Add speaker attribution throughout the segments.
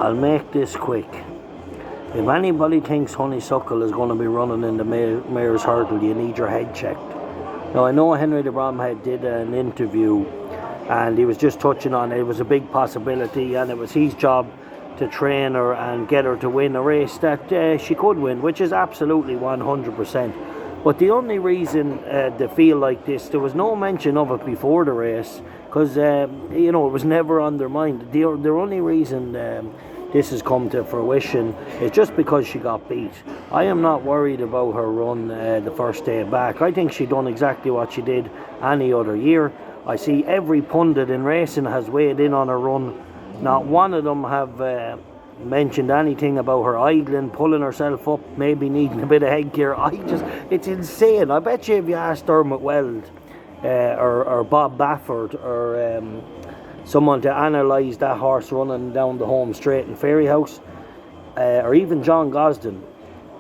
Speaker 1: I'll make this quick. If anybody thinks Honeysuckle is going to be running in the Mayor's Hurdle, you need your head checked. Now, I know Henry de Bromhead did an interview and he was just touching on it was a big possibility and it was his job to train her and get her to win a race that she could win, which is absolutely 100%. But the only reason they feel like this, there was no mention of it before the race because, it was never on their mind. The only reason this has come to fruition is just because she got beat. I am not worried about her run the first day back. I think she done exactly what she did any other year. I see every pundit in racing has weighed in on her run. Not one of them have mentioned anything about her idling, pulling herself up, maybe needing a bit of headgear. It's insane. I bet you if you asked Dermot Weld or Bob Baffert or someone to analyse that horse running down the home straight in Fairyhouse, or even John Gosden,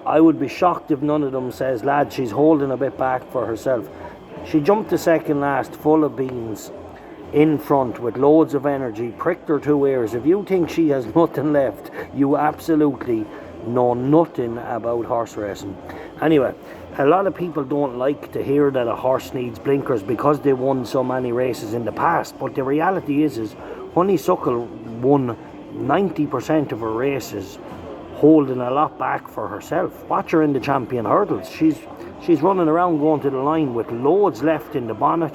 Speaker 1: I would be shocked if none of them says, lad, she's holding a bit back for herself. She jumped the second last full of beans in front with loads of energy, pricked her 2 ears. If you think she has nothing left, you absolutely know nothing about horse racing. Anyway, a lot of people don't like to hear that a horse needs blinkers because they won so many races in the past, but the reality is Honeysuckle won 90% of her races holding a lot back for herself. Watch her in the champion hurdles. She's running around going to the line with loads left in the bonnet.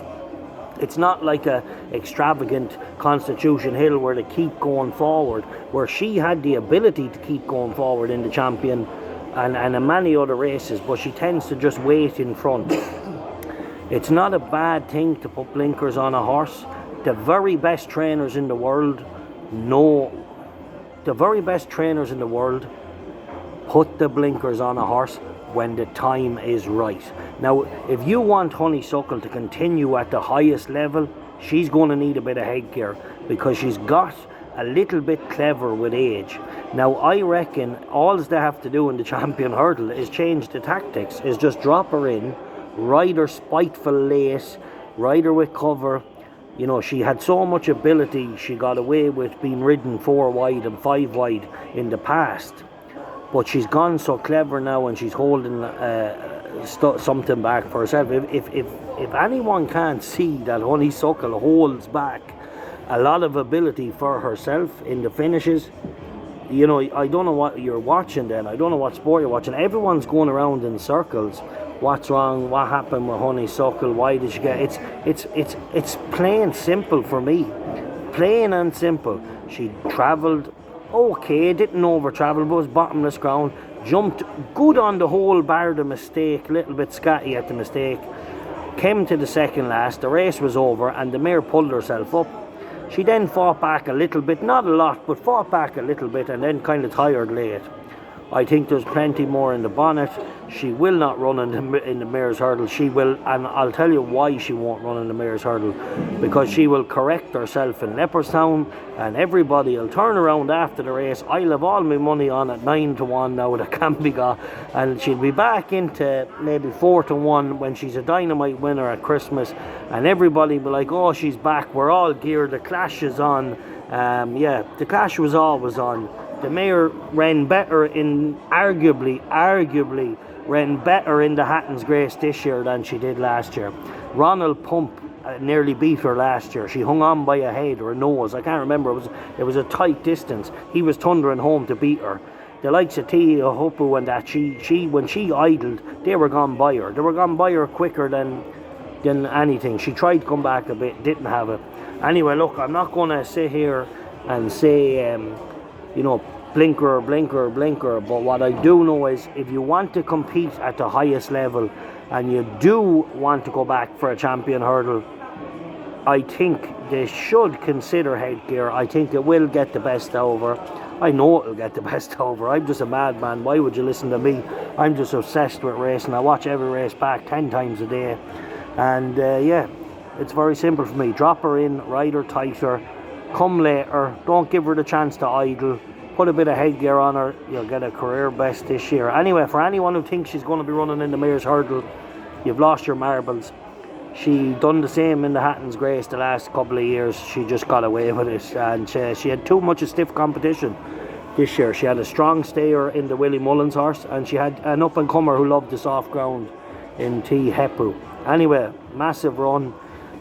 Speaker 1: It's not like a extravagant Constitution Hill where they keep going forward, where she had the ability to keep going forward in the champion and in many other races, but she tends to just wait in front. It's not a bad thing to put blinkers on a horse. The very best trainers in the world put the blinkers on a horse when the time is right. Now, if you want Honeysuckle to continue at the highest level, she's going to need a bit of headgear because she's got a little bit clever with age. Now, I reckon all they have to do in the champion hurdle is change the tactics, is just drop her in, ride her spiteful lace, ride her with cover. She had so much ability, she got away with being ridden 4 wide and 5 wide in the past. But she's gone so clever now and she's holding something back for herself. If anyone can't see that Honeysuckle holds back a lot of ability for herself in the finishes, I don't know what you're watching then. I don't know what sport you're watching. Everyone's going around in circles. What's wrong? What happened with Honeysuckle? Why did she get... It's plain simple for me. Plain and simple. She travelled okay, didn't over travel, but was bottomless ground, jumped good on the whole, bar the mistake, little bit scatty at the mistake, came to the second last, the race was over and the mare pulled herself up. She then fought back a little bit, not a lot, but fought back a little bit and then kind of tired late. I think there's plenty more in the bonnet. She will not run in the Mayor's Hurdle. She will, and I'll tell you why she won't run in the Mayor's Hurdle. Because she will correct herself in Leopardstown, and everybody will turn around after the race. I'll have all my money on at 9-1 now that can be got, and she'll be back into maybe 4-1 when she's a dynamite winner at Christmas, and everybody will be like, oh, she's back. We're all geared. The Clash is on. The Clash was always on. The mare ran better arguably ran better in the Hatton's Grace this year than she did last year. Ronald Pump nearly beat her last year. She hung on by a head or a nose. I can't remember. It was a tight distance. He was thundering home to beat her. The likes of Tia Hopu and that, she when she idled, they were gone by her. They were gone by her quicker than anything. She tried to come back a bit, didn't have it. Anyway, look, I'm not going to sit here and say... blinker, but what I do know is if you want to compete at the highest level and you do want to go back for a champion hurdle, I think they should consider headgear. I think it will get the best over. I know it'll get the best over. I'm just a madman. Why would you listen to me? I'm just obsessed with racing. I watch every race back 10 times a day. And it's very simple for me. Drop her in, ride her tighter, come later, don't give her the chance to idle. Put a bit of headgear on her, you'll get a career best this year. Anyway, for anyone who thinks she's going to be running in the Mayor's Hurdle, you've lost your marbles. She done the same in the Hatton's Grace the last couple of years. She just got away with it, and she had too much of stiff competition. this year. She had a strong stayer in the Willie Mullins horse, and she had an up-and-comer who loved the soft ground in T. Hepu. Anyway, massive run.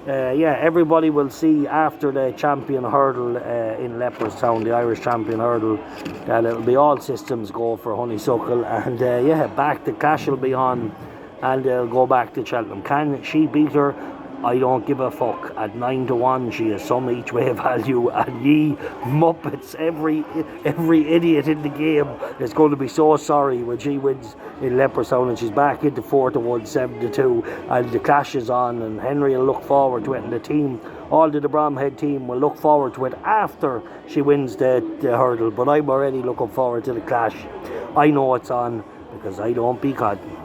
Speaker 1: Yeah, everybody will see after the champion hurdle in Leopardstown, the Irish champion hurdle, that it'll be all systems go for Honeysuckle, and yeah, back the cash will be on, and they'll go back to Cheltenham. Can she beat her? I don't give a fuck. At 9-1, she has some each way value, and ye muppets, every idiot in the game is going to be so sorry when she wins in Leopardstown, and she's back into 4-1, 7-2, and the clash is on, and Henry will look forward to it, and the team, all the Bromhead team, will look forward to it after she wins the hurdle. But I'm already looking forward to the clash. I know it's on because I don't be cotton.